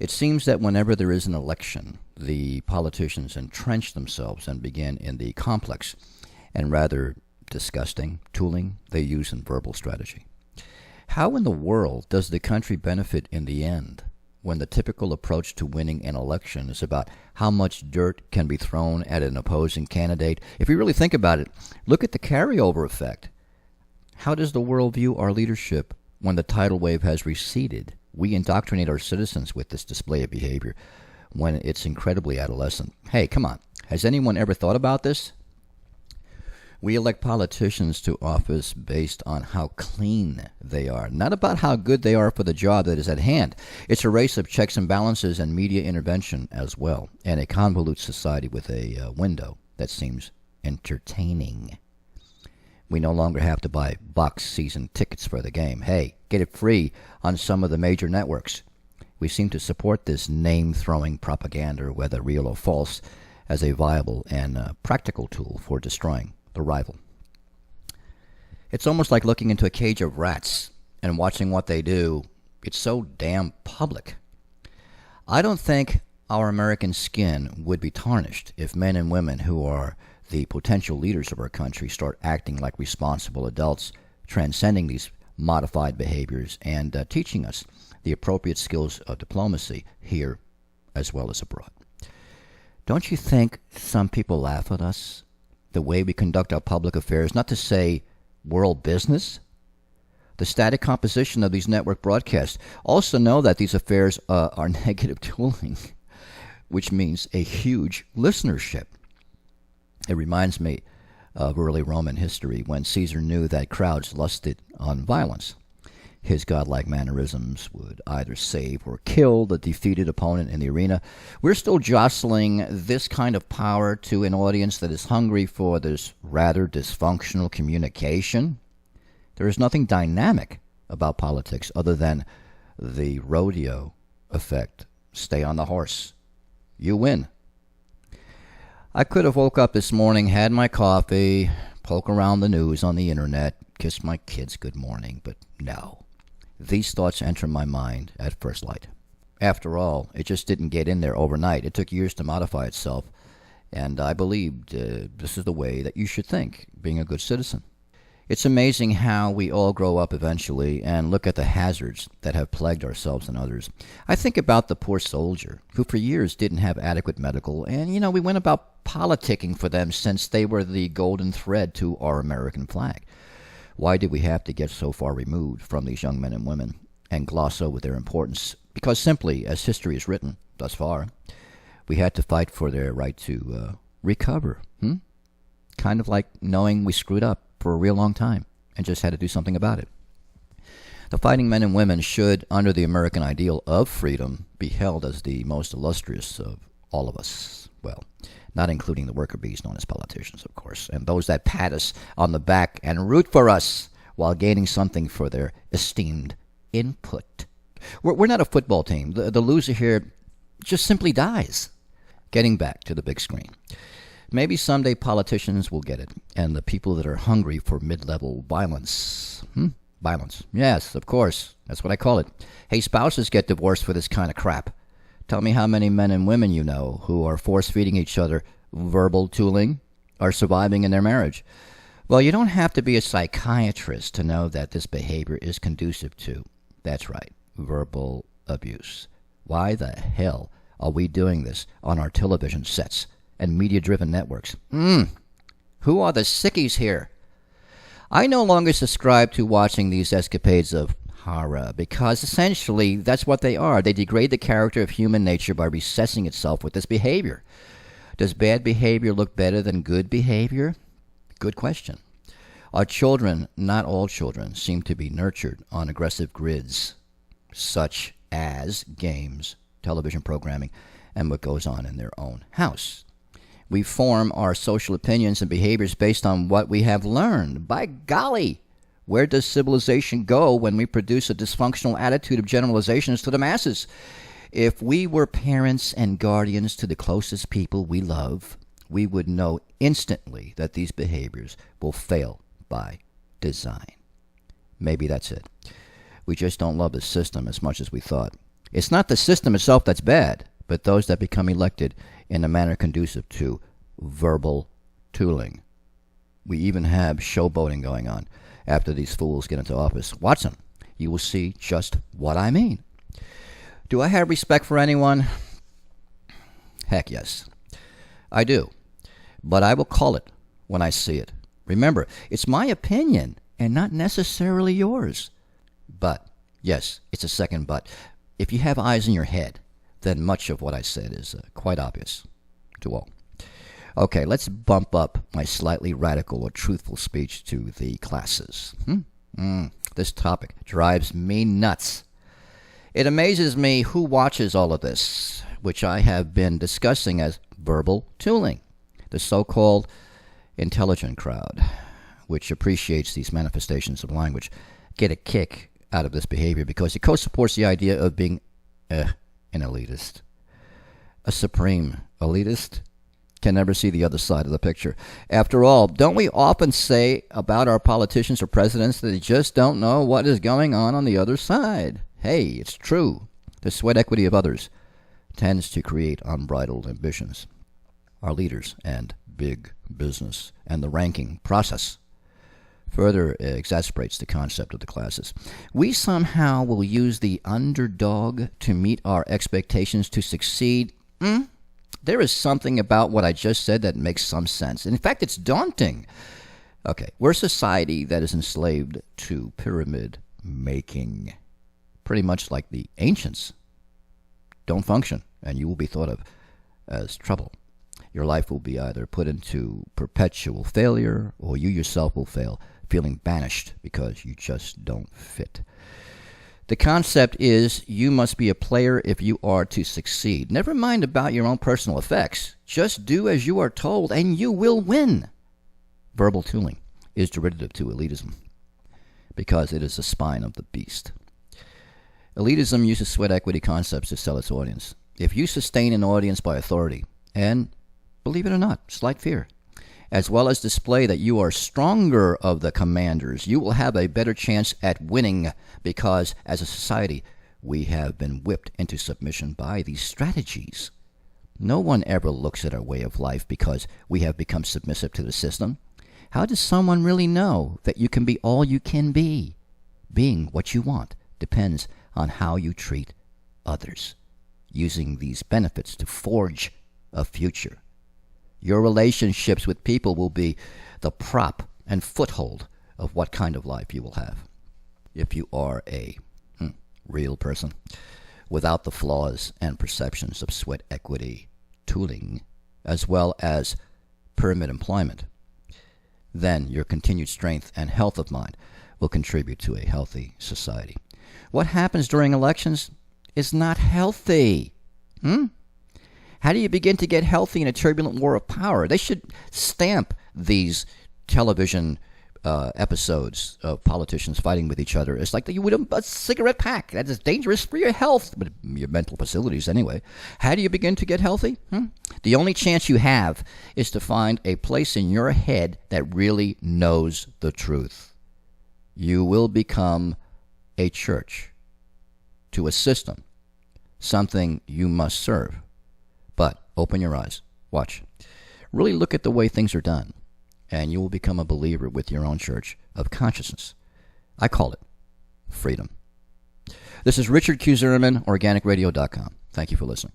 It seems that whenever there is an election, the politicians entrench themselves and begin in the complex and rather disgusting tooling they use in verbal strategy. How in the world does the country benefit in the end when the typical approach to winning an election is about how much dirt can be thrown at an opposing candidate? If you really think about it, look at the carryover effect. How does the world view our leadership when the tidal wave has receded? We indoctrinate our citizens with this display of behavior when it's incredibly adolescent. Hey, come on. Has anyone ever thought about this? We elect politicians to office based on how clean they are, not about how good they are for the job that is at hand. It's a race of checks and balances and media intervention as well, and a convoluted society with a window that seems entertaining. We no longer have to buy box season tickets for the game. Hey, get it free on some of the major networks. We seem to support this name-throwing propaganda, whether real or false, as a viable and practical tool for destroying the rival. It's almost like looking into a cage of rats and watching what they do. It's so damn public. I don't think our American skin would be tarnished if men and women who are the potential leaders of our country start acting like responsible adults, transcending these modified behaviors and teaching us the appropriate skills of diplomacy here as well as abroad. Don't you think some people laugh at us? The way we conduct our public affairs, not to say world business? The static composition of these network broadcasts. Also know that these affairs are negative tooling, which means a huge listenership. It reminds me of early Roman history when Caesar knew that crowds lusted on violence. His godlike mannerisms would either save or kill the defeated opponent in the arena. We're still jostling this kind of power to an audience that is hungry for this rather dysfunctional communication. There is nothing dynamic about politics other than the rodeo effect. Stay on the horse. You win. I could have woke up this morning, had my coffee, poke around the news on the internet, kiss my kids good morning, but no. These thoughts enter my mind at first light. After all, it just didn't get in there overnight. It took years to modify itself, and I believed this is the way that you should think, being a good citizen. It's amazing how we all grow up eventually and look at the hazards that have plagued ourselves and others. I think about the poor soldier who for years didn't have adequate medical, and we went about politicking for them since they were the golden thread to our American flag. Why did we have to get so far removed from these young men and women and gloss over their importance? Because simply, as history is written thus far, we had to fight for their right to recover. Kind of like knowing we screwed up for a real long time and just had to do something about it. The fighting men and women should, under the American ideal of freedom, be held as the most illustrious of all of us. Well, not including the worker bees known as politicians, of course, and those that pat us on the back and root for us while gaining something for their esteemed input. We're not a football team. The loser here just simply dies. Getting back to the big screen. Maybe someday politicians will get it, and the people that are hungry for mid-level violence. Violence. Yes, of course. That's what I call it. Hey, spouses get divorced for this kind of crap. Tell me how many men and women you know who are force-feeding each other verbal tooling are surviving in their marriage. Well, you don't have to be a psychiatrist to know that this behavior is conducive to, that's right, verbal abuse. Why the hell are we doing this on our television sets and media-driven networks? Who are the sickies here? I no longer subscribe to watching these escapades of horror because essentially that's what they are. They degrade the character of human nature by recessing itself with this behavior. Does bad behavior look better than good behavior? Good question. Our children, not all children, seem to be nurtured on aggressive grids, such as games, television programming, and what goes on in their own house. We form our social opinions and behaviors based on what we have learned. By golly, where does civilization go when we produce a dysfunctional attitude of generalizations to the masses? If we were parents and guardians to the closest people we love, we would know instantly that these behaviors will fail by design. Maybe that's it. We just don't love the system as much as we thought. It's not the system itself that's bad, but those that become elected in a manner conducive to verbal tooling. We even have showboating going on after these fools get into office. Watson, you will see just what I mean. Do I have respect for anyone? Heck yes, I do. But I will call it when I see it. Remember, it's my opinion and not necessarily yours. But, yes, it's a second but. If you have eyes in your head, then much of what I said is quite obvious to all. Okay, let's bump up my slightly radical or truthful speech to the classes. This topic drives me nuts. It amazes me who watches all of this, which I have been discussing as verbal tooling, the so-called intelligent crowd, which appreciates these manifestations of language, get a kick out of this behavior because it co-supports the idea of being an elitist. A supreme elitist can never see the other side of the picture. After all, don't we often say about our politicians or presidents that they just don't know what is going on the other side? Hey, it's true. The sweat equity of others tends to create unbridled ambitions. Our leaders and big business and the ranking process further exacerbates the concept of the classes. We somehow will use the underdog to meet our expectations to succeed. There is something about what I just said that makes some sense. In fact, it's daunting. Okay, we're a society that is enslaved to pyramid making. Pretty much like the ancients. Don't function, and you will be thought of as trouble. Your life will be either put into perpetual failure, or you yourself will fail, feeling banished because you just don't fit. The concept is you must be a player if you are to succeed. Never mind about your own personal effects. Just do as you are told, and you will win. Verbal tooling is derivative to elitism because it is the spine of the beast. Elitism uses sweat equity concepts to sell its audience. If you sustain an audience by authority, and believe it or not, slight fear, as well as display that you are stronger of the commanders, you will have a better chance at winning because, as a society, we have been whipped into submission by these strategies. No one ever looks at our way of life because we have become submissive to the system. How does someone really know that you can be all you can be? Being what you want depends on how you treat others, using these benefits to forge a future. Your relationships with people will be the prop and foothold of what kind of life you will have. If you are a real person without the flaws and perceptions of sweat equity tooling, as well as pyramid employment, then your continued strength and health of mind will contribute to a healthy society. What happens during elections is not healthy. How do you begin to get healthy in a turbulent war of power? They should stamp these television episodes of politicians fighting with each other. It's like you would a cigarette pack. That is dangerous for your health, but your mental facilities anyway. How do you begin to get healthy? The only chance you have is to find a place in your head that really knows the truth. You will become a church to a system, something you must serve. But open your eyes. Watch. Really look at the way things are done, and you will become a believer with your own church of consciousness. I call it freedom. This is Richard Q. Zimmerman, organicradio.com. Thank you for listening.